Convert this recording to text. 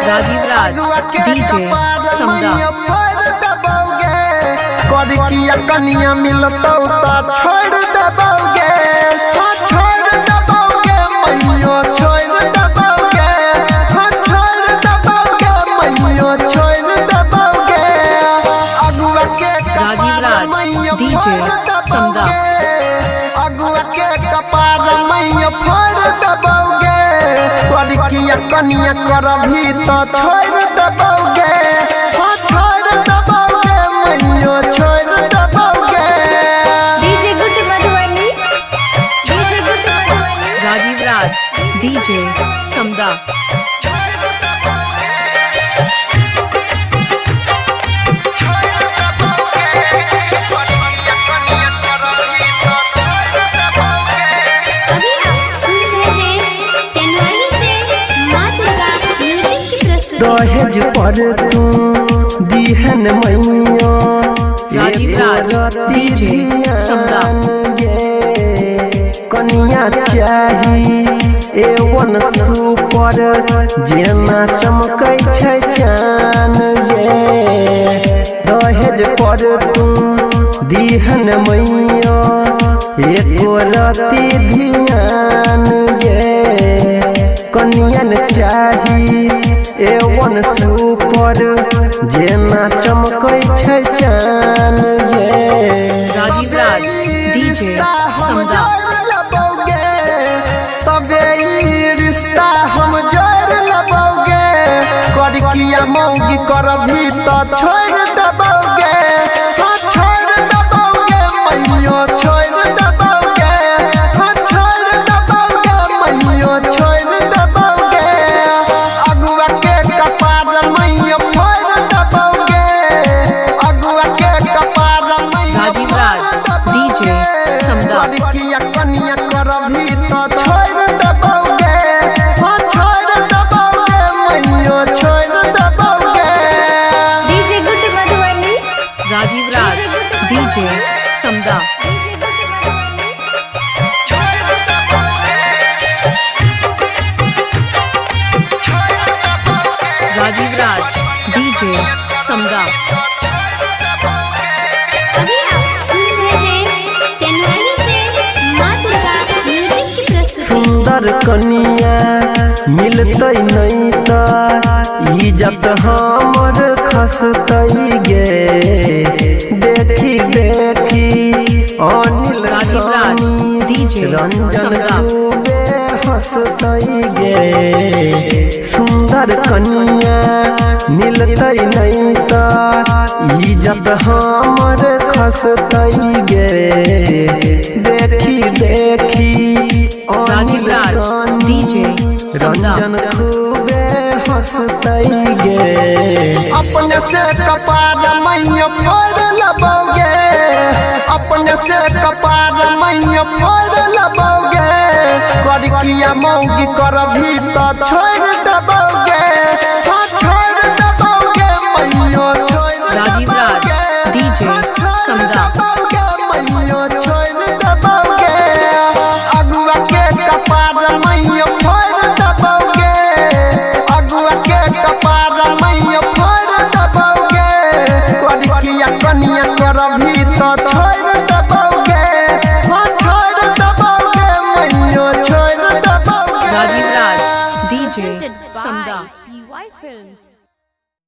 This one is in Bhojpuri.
राजीव राज डीजे समदा किया कनिया मिलतो छोड़ दबोगे मैयो छोड़ दबोगे छोड़ दबोगे मैयो छोड़ दबोगे अगुआ के राजीव राज डीजे समदा अगुआ के कपार मैयो फोड़ दबोगे किया कनिया करभी तो छोड़ दबोगे छोड़ दबोगे मैयो छोड़ दबोगे। राजीव राज डीजे समदा दहेज पर तू दिहन मैया राजीव राज डीजे समदा कनिया चाही एवन सुपर जेना चमकै छै चान गे दहेज पर तू दिहन मैया एको रति ध्यान गे कनियन चाही एवन सुपर जेना चमकै छै चान गे राजीव राज डीजे समदा तबे ई रिश्ता हम जोड़ लबोगे किया मौगी करभी तो छोड़ दबोगे छोड़ दबोगे मैयो छोड़ दबोगे छोड़ दबोगे मैयो छोड़ दबोगे अगुआ के कपार मैयो फोड़ दबोगे अगुआ के कपार राजीव राज डीजे समदा किया कनिया करभी तो छोड़ दबोगे छोड़ दबोगे मैयो छोड़ दबोगे। राजीव राज डीजे समदा राजीव राज डीजे समदा सुंदर कनिया मिलते नहीं तो इज्जत हमर खसतई गे देखी देखी अनिल राजीव राज डीजे रंजन समदा खूबे हंसतई गे सुंदर कनिया मिलते नहीं तो इज्जत हमर खसतई गे देखी देखी राजीव राज डीजे समदा रंजन खूबे हंसतई गे अपने से कपार मैया फोड़ लबोगे अपने से कपार मैया फोड़ लबोगे किया मौगी करभी तो छोड़ दबोगे छोड़ दबोगे मैयो छोड़ राजीव राज डीजे समदा मैयो छोड़ दबोगे अगुआ के कपार मैयो फोड़ दबोगे अगुआ के कपार मैयो फोड़ दबोगे किया कनिया करभी तो छोड़ दबोगे छोड़ दबोगे मैयो छोड़ दबोगे। राजीव राज डीजे समदा EY Films।